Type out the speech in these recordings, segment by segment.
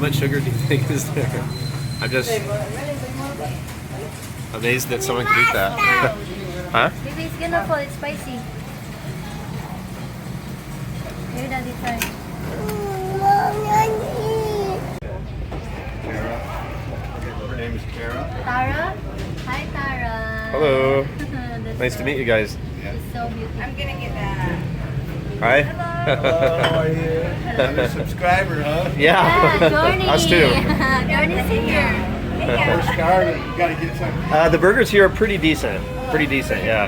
much sugar do you think is there? I'm just amazed that someone could eat that. Huh? Maybe it's gonna fall. It's spicy. Here, Daddy, try. Her name is Kara. Tara? Hi, Tara. Hello. That's Nice to meet you guys. She's so beautiful. I'm gonna get that. Hi. Hello, are you? Another subscriber, huh? Yeah. Journey. Us too. Journey's here. First card, you gotta get some. The burgers here are pretty decent. Pretty decent, yeah.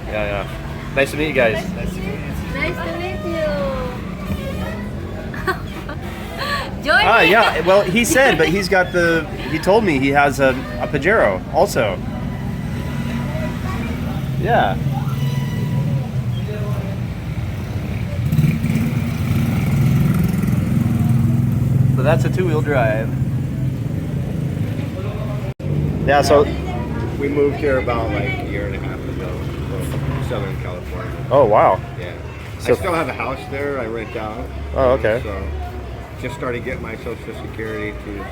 Yeah. Nice to meet you guys. Nice to meet you. Journey. Yeah. Well, he said, but he's got he told me he has a Pajero also. Yeah. So that's a two-wheel drive. Yeah, so... We moved here about like a year and a half ago from Southern California. Oh, wow. Yeah. So- I still have a house there. I rent out. Oh, okay. So just started getting my Social Security too. So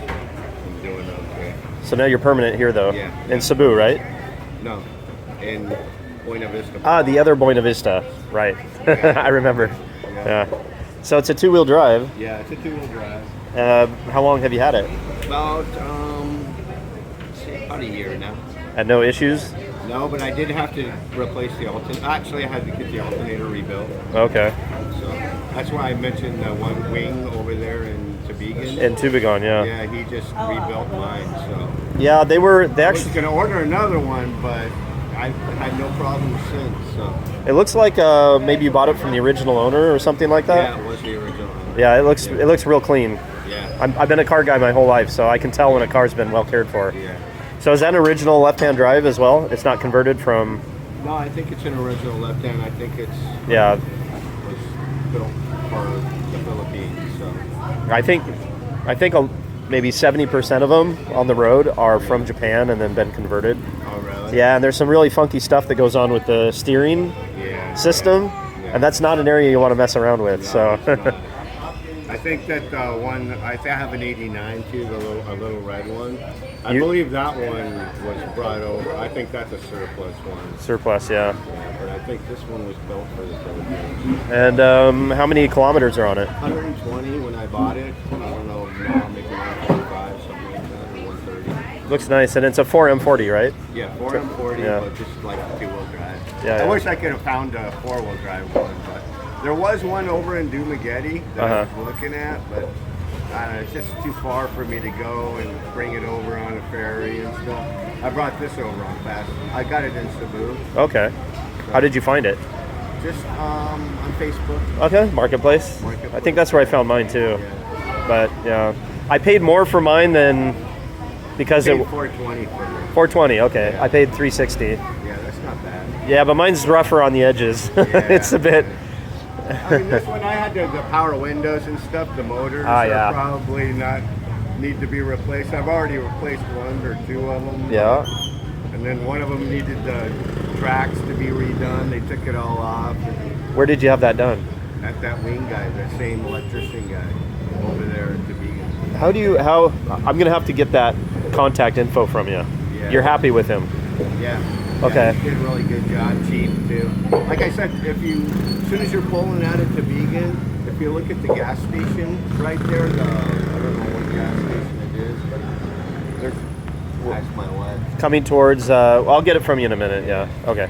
I'm doing okay. So now you're permanent here, though. Yeah. In Cebu, right? No, in Buena Vista. Ah, the other Buena Vista. Right. I remember. Yeah. So it's a two-wheel drive. Yeah, it's a two-wheel drive. How long have you had it? About about a year now. And no issues? No, but I did have to replace the alternator. Actually, I had to get the alternator rebuilt. Okay. So that's why I mentioned the one wing over there in Tubigan. In Tubigan, yeah. Yeah, he just rebuilt mine. So Yeah, they I was actually... gonna order another one, but I had no problems since. So It looks like maybe you bought it from the original owner or something like that. yeah, it was the original. Yeah, it looks real clean. Yeah. I've been a car guy my whole life, so I can tell when a car's been well cared for. Yeah. So is that an original left-hand drive as well? It's not converted from... No, I think it's an original left-hand. I think it's Yeah, was built for the Philippines. So I think maybe 70% of them on the road are from Japan and then been converted. oh really? Yeah, and there's some really funky stuff that goes on with the steering Yeah. system, Yeah. and that's not an area you want to mess around with. No, So it's not. I think that one, I have an 89 too, a little red one. I believe that one was brought over. I think that's a surplus one. surplus, yeah. Yeah, but I think this one was built for the Philippines. And how many kilometers are on it? 120 when I bought it. I don't know now, maybe 145, something like that, or 130. Looks nice, and it's a 4M40, right? Yeah, 4M40, Yeah. but just like a two-wheel drive. Yeah, I yeah. wish I could have found a four-wheel drive one, but there was one over in Dumaguete that I was looking at, but it's just too far for me to go and bring it over on a ferry and stuff. I brought this over on fast. I got it in Cebu. Okay. How did you find it? Just on Facebook. Okay, Marketplace. I think that's where I found mine too. Yeah. But yeah, I paid more for mine than because Paid it $420 for it. 420. Okay, Yeah. I paid 360. Yeah, that's not bad. Yeah, but mine's rougher on the edges. It's a bit. I mean, this one I had the power windows and stuff. The motors yeah. are probably not need to be replaced. I've already replaced one or two of them. Yeah. And then one of them needed the tracks to be redone. They took it all off. And Where did you have that done? at that wing guy, that same electrician guy over there at Tubigan. How I'm gonna have to get that contact info from you. Yeah. You're happy with him? Yeah. Okay. Yeah, he did a really good job, cheap too. Like I said, as soon as you're pulling out of Tubigan, if you look at the gas station right there, I don't know what gas station it is, but that's my wife. Coming towards. I'll get it from you in a minute. Yeah. Okay.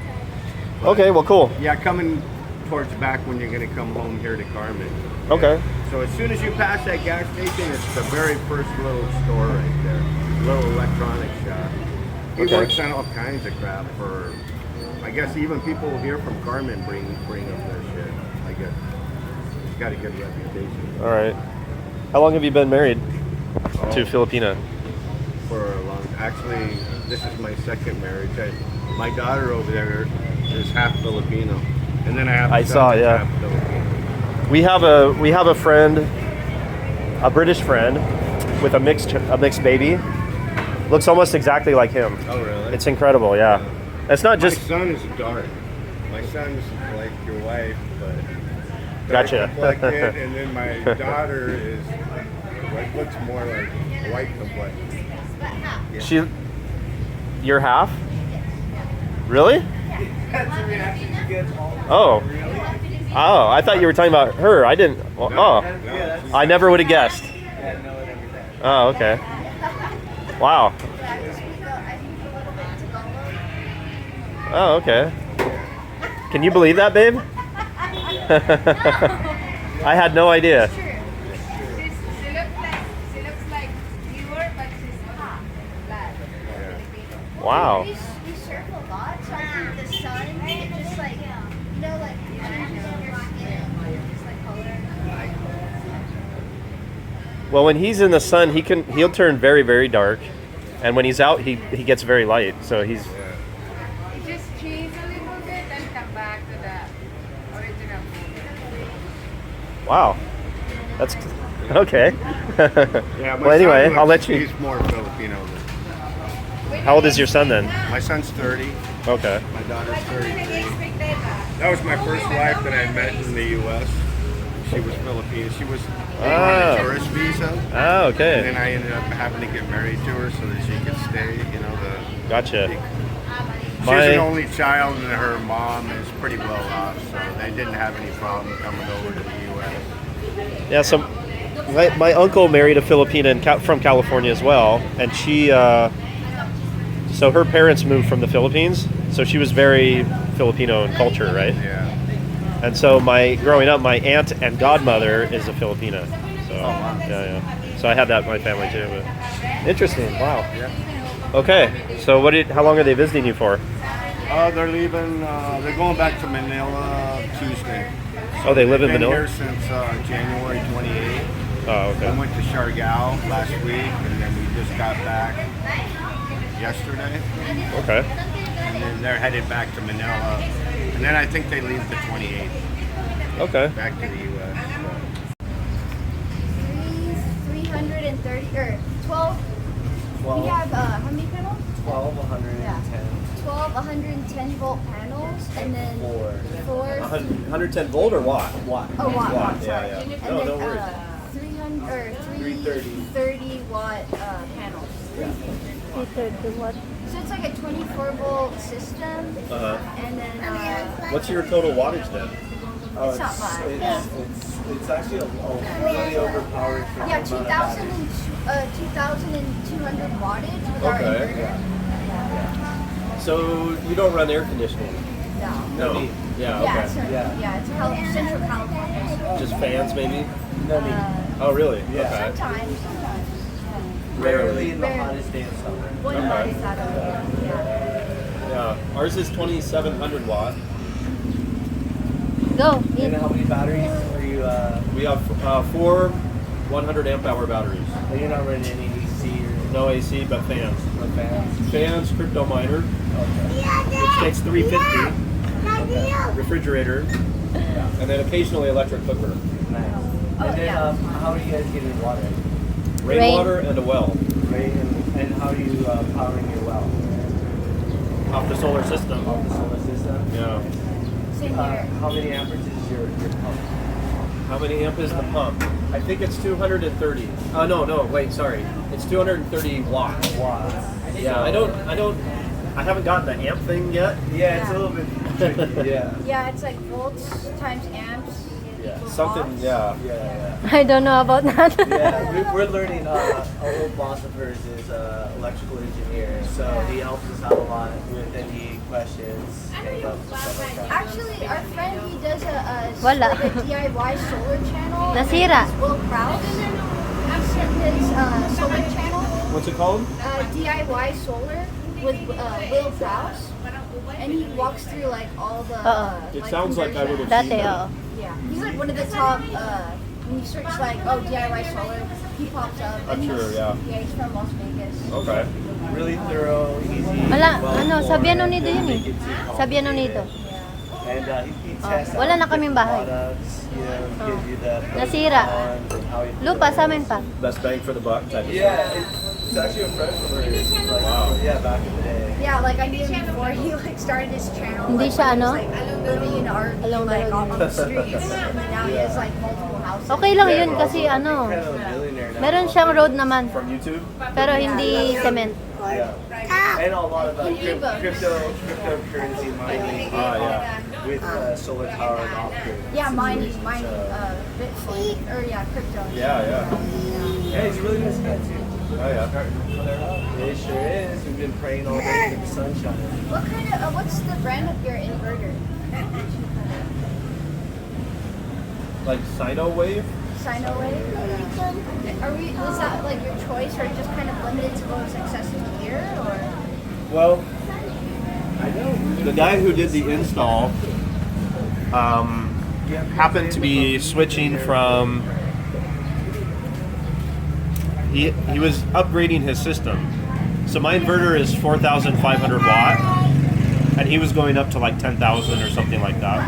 Okay. Well, cool. Yeah, coming towards back when you're going to come home here to Carmen. Okay. So as soon as you pass that gas station, it's the very first little store right there, little electronics shop. He works on all kinds of crap for, I guess even people here from Carmen bring up their shit. I guess he's got a good reputation. All right. How long have you been married to Filipina? For a long. Actually, this is my second marriage. My daughter over there is half Filipino, and then I have. I saw, yeah. Half Filipino. We have a friend, a British friend, with a mixed baby. Looks almost exactly like him. Oh really? It's incredible, yeah. It's not just. My son is dark. My son's like your wife, but Gotcha. complected, and then my daughter is Like looks more like white complexion. Yeah. She, you're half? Really? That's the reaction you get all the time. Oh. Really? Oh, I thought you were talking about her. I didn't. Oh, No. I never would have guessed. Yeah, no one ever does. Oh, okay. Wow. Oh, okay. Can you believe that, babe? I had no idea. She looks like viewer, but she's half black. Filipino. Wow. We surf a lot, so I think the sun, it just like, you know, like changes in your skin, just like color. Well, when he's in the sun, he'll turn very, very dark, and when he's out, he gets very light. So he's Yeah. It just change a little bit and come back to the original color. wow. That's okay. Yeah, my Well, anyway, son I'll looks- let you. He's more Filipino than How old is your son then? my son's 30. Okay. My daughter's 33. That was my first wife that I met in the U.S. She was Filipino. She was on Ah. a tourist visa. Oh, And then okay. I ended up having to get married to her so that she could stay. You know, Gotcha. she's My- an only child, and her mom is pretty well off, so they didn't have any problem coming over to the U.S. Yeah. So my uncle married a Filipina from California as well, and she. So her parents moved from the Philippines, so she was very Filipino in culture, right? Yeah. And so growing up, my aunt and godmother is a Filipina. So wow. yeah. So I had that in my family too. But interesting. Wow. Yeah. Okay. So how long are they visiting you for? They're leaving. They're going back to Manila Tuesday. Oh, they live in Been Manila. here since January 28th. Oh, We okay. went to Siargao last week, and then we just got back yesterday. Okay. And then they're headed back to Manila. And then I think they leave the 28th Okay. back to the U.S. 330 or 12. We have how many panels? 12, 110. 12 110 volt panels, and then four 110 volt or watt? Watt. oh watt. Watt. Sorry. Yeah. And No, then no worries. 300 or 330. 330 watt panels. 330 watt. So it's like a 24 volt system, Uh-huh. and then What's your total wattage then? Oh, It's not bad. It's actually a really overpowered for yeah, the amount of 2,200 wattage with our Okay. inverter. So you don't run air conditioning? No. No. Yeah. Yeah, Okay. it's Yeah. it's Central California. So, Just fans maybe? No need. Oh really? Yeah. Okay. sometimes. Rarely in the Rarely. hottest day of summer. One Okay. watt is out of yeah. Yeah. Ours is 2,700 watt. Go. And how many batteries are you, We have 4 100 amp hour batteries. you're not running any AC or No AC, but fans. no fans? Fans, crypto miner, Okay. which takes 350. Refrigerator, and then occasionally electric cooker. Nice. Oh, And then, yeah. how are you guys getting water? Rainwater and a well Right? And how are you powering your well? off the solar system. Off the solar system? Yeah. Same here. How many amperes is your pump? How many amp is the pump? I think it's 230. No, wait, sorry. It's 230 watts. Watts. Yeah, I haven't gotten the amp thing yet. Yeah, it's a little bit tricky. Yeah. Yeah, it's like volts times amps. Yeah. equals Something, watts. yeah. Yeah. I don't know about that. Yeah, we're learning. Our old boss of hers is electrical engineer, so he helps us out a lot with any questions, hang-ups, and stuff like that. Actually, our friend, he does Wala. like a DIY solar channel. Nasira. His Will Krause. His solar channel, What's it called? DIY solar with Will Krause. And he walks through like all the. It sounds like I would have Dati, seen that. oo. Yeah, he's like one of the top. When you search like DIY solar, he pops up. I'm And sure, he's- yeah. Yeah, he's from Las Vegas. Okay. Really thorough, easy. Wala, well-informed, Sabian Unido yun eh. vacancy Sabian Unido. And he tests wala na out kaming the bahay. products, gives you the pros Nasira. and cons and how you Lupa feel. sa amin pa. Best bang for the buck type of Yeah, it's actually a friend of hers. Like, Wow. Yeah, back in the day. Yeah, like I knew him before he like started his channel. Hindi like, siya, when he ano? was, like living in our Along like the on the streets, and then now he has like multiple houses. Okay lang yun kasi ano. Kind of a billionaire Meron siyang road naman, From YouTube? pero hindi cement. Yeah. And a lot of cryptocurrency mining with solar power and off-grid. Yeah, mining, systems. Bitcoin, or crypto. Yeah. Yeah, he's a really nice guy too. Oh yeah. It sure is. We've been praying all day for the sunshine. What's the brand of your inverter? Like Sino Wave? Sinowave? Was that like your choice, or just kind of limited to what was accessible here, or? Well, the guy who did the install happened to be switching from. He was upgrading his system. So my inverter is 4,500 watt, and he was going up to like 10,000 or something like that.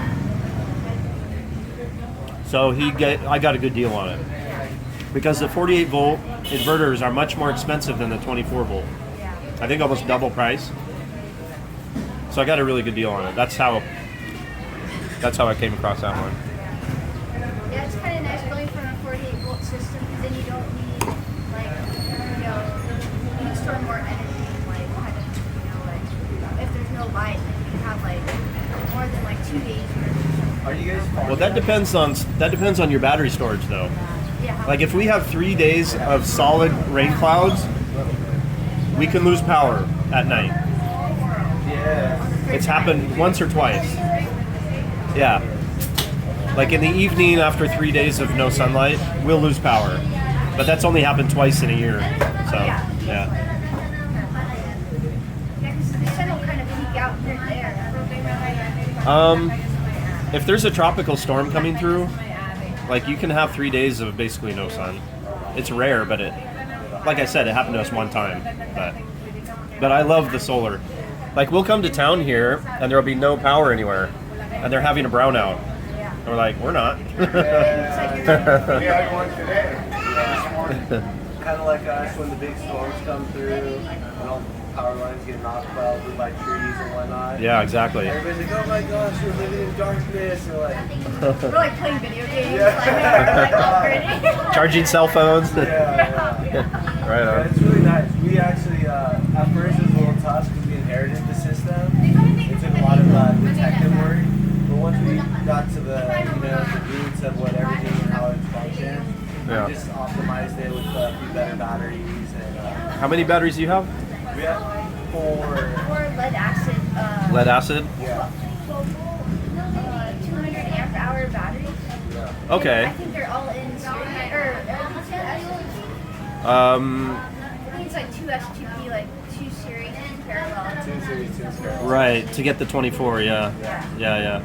So I got a good deal on it, because the 48 volt inverters are much more expensive than the 24 volt. I think almost double price. So I got a really good deal on it. That's how I came across that one. Yeah, it's kind of nice going from a 48 volt system, because then you don't need you can store more energy, if there's no light, then you can have more than 2 days. Are you guys farming? Well, that depends on your battery storage, though. Yeah. Like if we have 3 days of solid rain clouds, we can lose power at night. Yeah. It's happened once or twice. Yeah. Like in the evening after 3 days of no sunlight, we'll lose power. But that's only happened twice in a year. So, yeah. Yeah, because the sun will kind of peak out here and there. If there's a tropical storm coming through, like you can have 3 days of basically no sun. It's rare, but like I said, it happened to us one time. But I love the solar. Like we'll come to town here and there'll be no power anywhere, and they're having a brownout. And we're like, we're not. We had one today. Kind of like us when the big storms come through and all the power lines get knocked out by trees and whatnot. Yeah, exactly. Everybody's like, oh my gosh, we're living in darkness. We're like, We're playing video games, upgrading. Charging cell phones. yeah. Right on. It's really nice. We actually, at first it was a little tough because we inherited the system. It took a lot of detective work. But once we got to the roots of what everything and how it functions, we just optimized it with a few better batteries. And How many batteries do you have? we have 4. 4 lead acid. Lead acid? Yeah. 200 amp hour batteries. Okay. I think they're all in series, or I think it's 2 S2P, 2 series in parallel. 2 series, 2 series. Right, to get the 24, yeah. Yeah.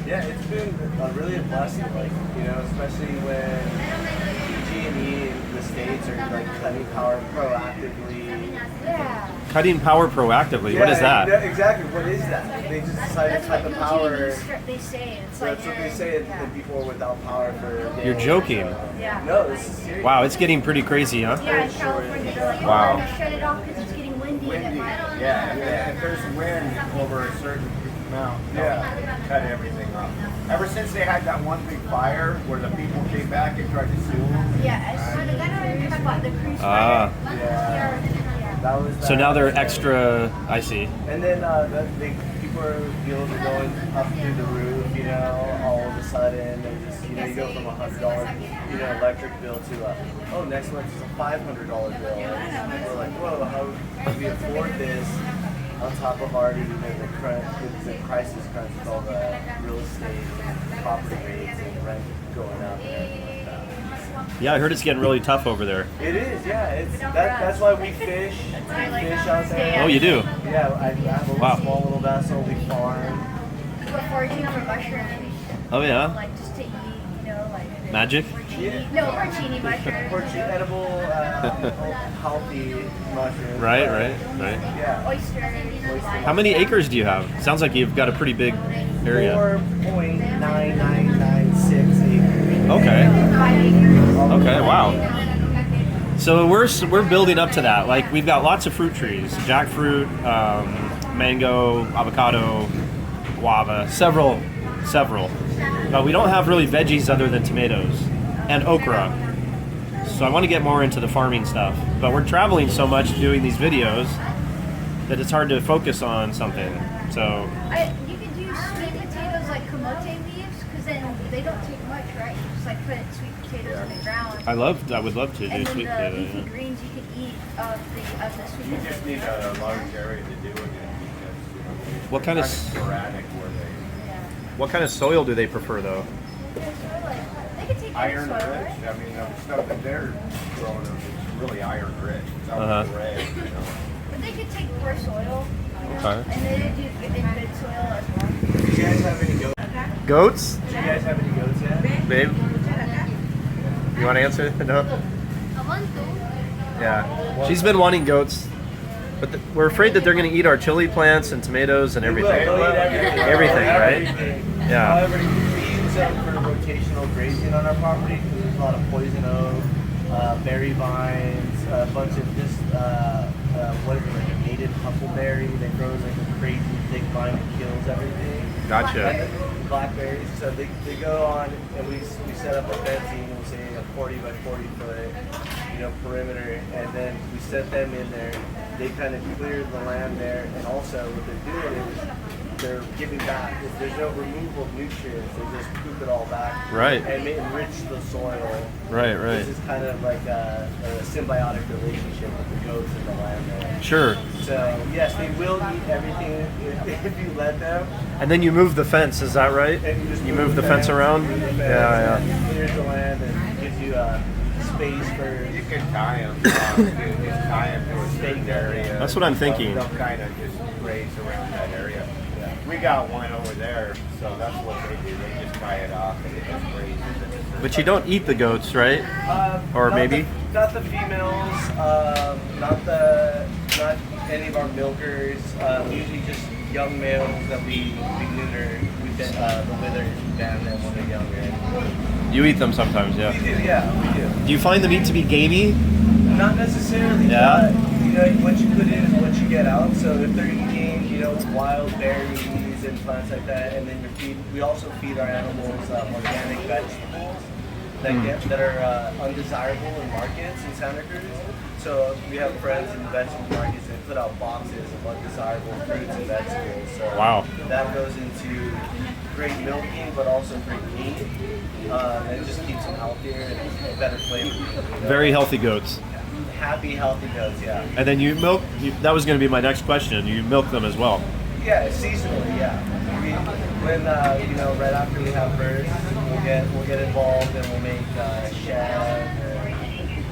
Yeah, it's been really a blessing, especially when PG&E in the States are cutting power proactively. Yeah. Cutting power proactively, what is that? Exactly, what is that? They just decided to cut the power. They say it's That's what they say, and people are without power for days. You're joking. Yeah. No, this is serious. Wow, it's getting pretty crazy, huh? Yeah, in California, they're like, Wow. we're going to shut it off because it's getting windy and it might. Yeah, if there's wind over a certain amount, cut everything off. Ever since they had that one big fire where the people came back and tried to sue them. Yeah, as soon as the cruise Ah. fire. Yeah. That was So now they're extra, I see. And then people are bills are going up through the roof, all of a sudden. And just, you go from $100, electric bill to next month is a $500 bill. And we're like, whoa, how do we afford this? On top of already the crisis crunch with all the real estate, property rates, and rent going up and everything like that. Yeah, I heard it's getting really tough over there. It is, yeah. That's why we fish. We fish out there. Oh, you do? Yeah, I have a small little vessel. We farm. We're foraging for mushrooms. Oh, yeah? Just to eat, Magic? No, porcini mushrooms. Edible, healthy mushrooms. Right. Yeah. Oysters. How many acres do you have? Sounds like you've got a pretty big area. 4.9996 acres. Okay. 5 acres. Okay, wow. So we're building up to that. We've got lots of fruit trees. Jackfruit, mango, avocado, guava, several. But we don't have really veggies other than tomatoes and okra. So I want to get more into the farming stuff. But we're traveling so much doing these videos that it's hard to focus on something. So You could do sweet potatoes like kamote leaves, because then they don't take much, right? You just like put sweet potatoes in the ground. I would love to do And then sweet the potato. leafy Yeah. greens you could eat of the sweet You potato. just need a large area to do it in because What kind of sporadic where they Yeah. What kind of soil do they prefer though? Yeah, so like, they could take iron any rich. soil, right? I mean, the stuff that they're growing is really iron rich. It's Uh-huh. red, you know. But they could take poor soil. Okay. And they do good soil as well. Do you guys have any goats? Goats, Do you guys have any goats yet? babe? You want to answer? No. I want to. Yeah. She's been wanting goats, but we're afraid that they're going to eat our chili plants and tomatoes and everything. They'll eat everything. Everything, right? Everything. Yeah. However, we use them for rotational grazing on our property because there's a lot of poison oak, berry vines, a bunch of just, what is it, like a native huckleberry that grows like a crazy thick vine that kills everything. Gotcha. Blackberries. So they go on, and we set up a fencing, we'll say a 40 by 40 foot, perimeter, and then we set them in there. They kind of clear the land there, and also what they're doing is they're giving back. If there's no removal of nutrients, they just poop it all back. Right. And enrich the soil. Right. This is kind of like a symbiotic relationship with the goats and the land there. Sure. So yes, they will eat everything if you let them. And then you move the fence, is that right? And you just move the fence around? move the fence, Yeah. and it clears the land and gives you space for. You can tie them. You just tie them to a certain area. That's what I'm thinking. They'll kind of just graze around that area. We got one over there, so that's what they do. They just tie it off and it just grazes. But you don't eat the goats, right? Or Not maybe? not the females, not any of our milkers. Usually just young males that we neuter. The withers, we ban them when they're younger. You eat them sometimes, We yeah. do, yeah, we do. Do you find the meat to be gamey? Not necessarily. Yeah. What you put in is what you get out. So if they're eating, wild berries and plants like that, and then we also feed our animals organic vegetables that are undesirable in markets in Santa Cruz. So we have friends in vegetable markets that put out boxes of undesirable fruits and vegetables. So Wow. that goes into great milking, but also great meat, and it just keeps them healthier and better flavor. Very healthy goats. Happy, healthy goats, yeah. And then you milk, that was going to be my next question. You milk them as well. Yeah, seasonally, yeah. When right after we have birds, we'll get involved and we'll make chef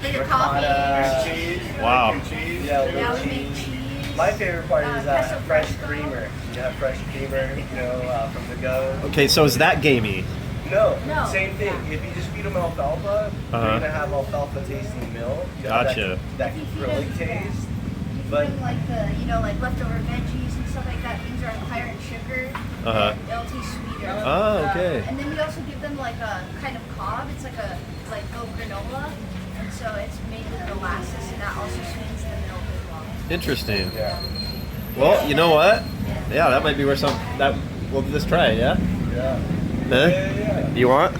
Like or a coffee. ricotta. Cheese. Wow. Cheese. Yeah, a Yeah, little we make cheese. cheese. My favorite part is Peso fresh fries. creamer. You have fresh creamer, from the go. Okay, so is that gamey? No, No. same thing. If you just feed them alfalfa, Uh-huh. you're gonna have alfalfa tasting milk. You know, Gotcha. That acrylic taste. But But like like leftover veggies and stuff like that, things are higher in sugar. Uh-huh. And it'll taste sweeter. Oh, okay. And then we also give them like a kind of cob. It's like goat granola, and so it's made with molasses, and that also sweetens the milk as well. Interesting. yeah, Well, you know what? Yeah, that might be where we'll just try it, yeah? yeah. Huh? Yeah. You want?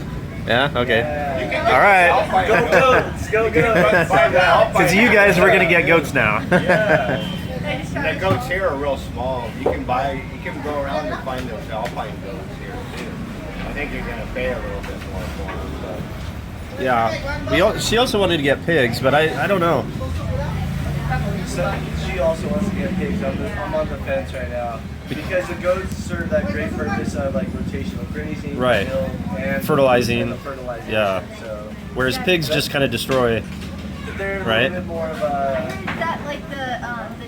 Yeah? Okay. Yeah. All right. Go goats! Go goats! Because you guys were going to get goats now. Yeah. I just The started goats here are real small. You can go around and find those alpine goats here too. I think you're gonna pay a little bit more for them, but Yeah. She also wanted to get pigs, but I don't know. So she also wants to get pigs. I'm on the fence right now. Because the goats serve that great purpose of like rotational grazing, Right. milk, and Fertilizing. and the fertilization. Yeah. So Whereas pigs just kind of destroy. they're Right. a little bit more of a. that like the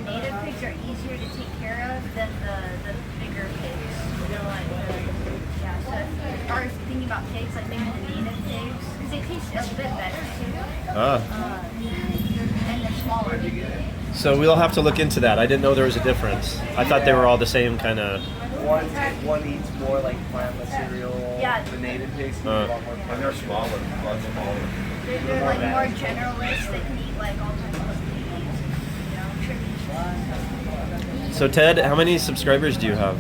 native pigs are easier to take care of than the bigger pigs. So if you are thinking about pigs, like maybe the native pigs, because they taste a bit better too. And they're smaller. So we'll have to look into that. I didn't know there was a difference. I thought they were all the same kind of. One eats more like plant material. Yeah. The native pigs eat a lot more plant and they're smaller, a lot smaller. They're like more generalists. They can eat like all kinds of things, So Ted, how many subscribers do you have?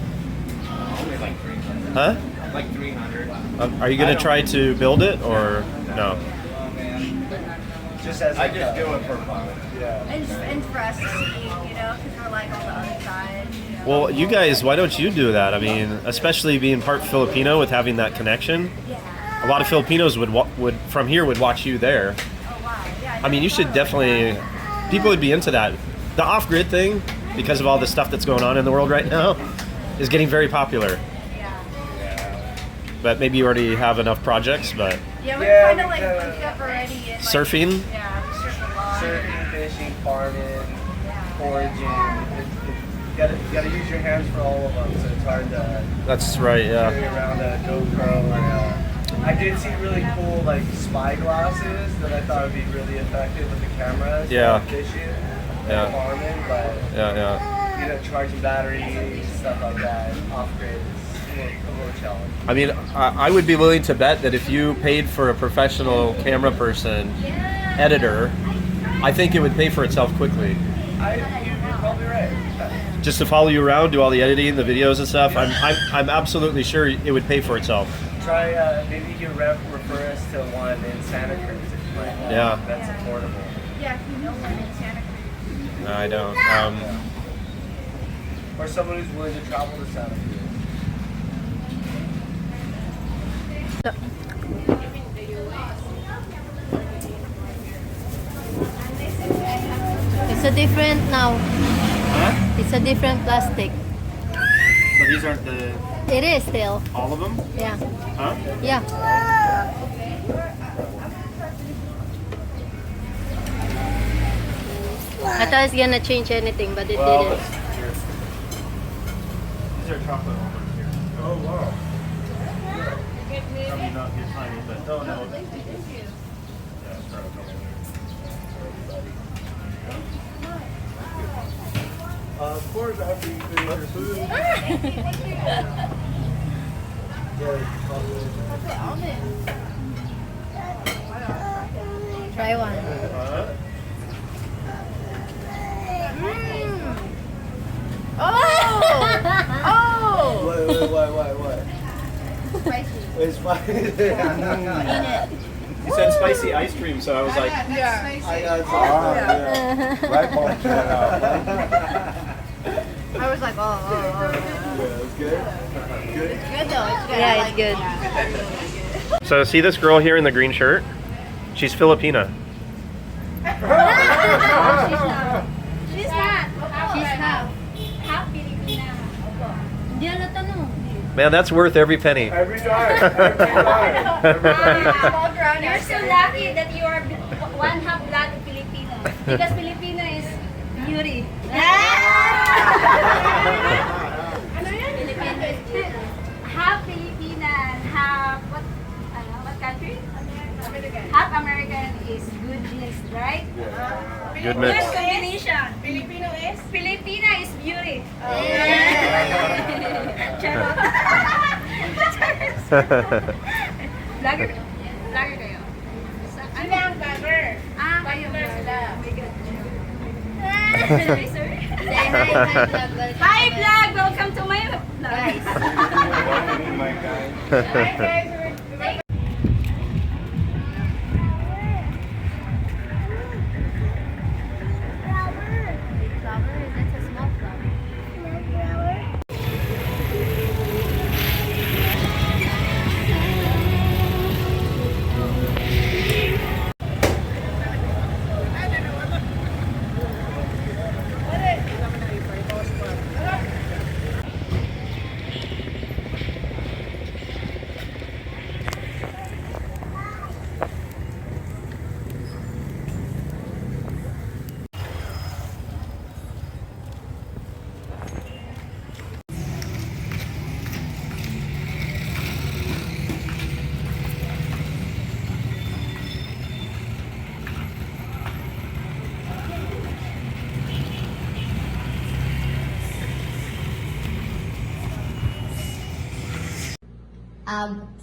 Only like 300. Huh? Like 300. Are you going to try to build it or no? Just as I like just a- do it for fun. Yeah. And for us to see, you know, because we're like on the other side. You know? Well, you guys, why don't you do that? I mean, especially being part Filipino with having that connection. Yeah. A lot of Filipinos would from here would watch you there. Oh wow. Yeah. I mean, you should definitely. People would be into that. The off-grid thing, because of all the stuff that's going on in the world right now, is getting very popular. Yeah. But maybe you already have enough projects. But Yeah, we're Yeah, kind of we like kinda- hooked up already. And, like, surfing. Yeah, we surf a lot. Surfing, fishing, farming, Yeah. foraging. You gotta use your hands for all of them, so it's hard to That's right. carry Yeah. around a GoPro or I did see really cool like spy glasses that I thought would be really effective with the cameras. Yeah. For fishing, Yeah. and farming, but Yeah. you know, charging batteries, stuff like that, off grid is a little challenge. I mean, I would be willing to bet that if you paid for a professional camera person, editor, I think it would pay for itself quickly. You're probably right. Just to follow you around, do all the editing, the videos and stuff. I'm absolutely sure it would pay for itself. Try maybe you can refer us to one in Santa Cruz if you like. Yeah. That's affordable. Yeah, if you know one in Santa Cruz. No, I don't. Or someone who's willing to travel to Santa Cruz. It's a different now. Huh? It's a different plastic. So these aren't It is still. all of them? Yeah. Huh? Yeah. I thought it's gonna change anything, but it didn't. These are chocolate almonds here. Oh wow. Probably not your tiny, but no. Of course, after you finish your food. Try one. Oh! What? Spicy. It's fine. You said spicy ice cream, so I was like, Yeah. I got some. Right bulb that out. I was like, oh. It's good. Good. It's good though. It's good. Yeah, I it's like good. it. so see this girl here in the green shirt? She's Filipina. She's not. She's half. Half Filipina. Hindi na tanong. Man, that's worth every penny. Every time. Every time. You're so lucky that you are one half blood Filipino. Because Filipino is beauty. Ano yan? Filipino is half Filipina and half what country? Half American is goodness, right? Good Good mix. combination. Filipina is beauty. Vlogger kayo. Sila ang vlogger. Kayo vlogger. Hi vlog! Welcome to my vlog. Guys. Welcoming my guy. Hi guys.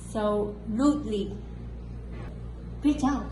Absolutely. Great job.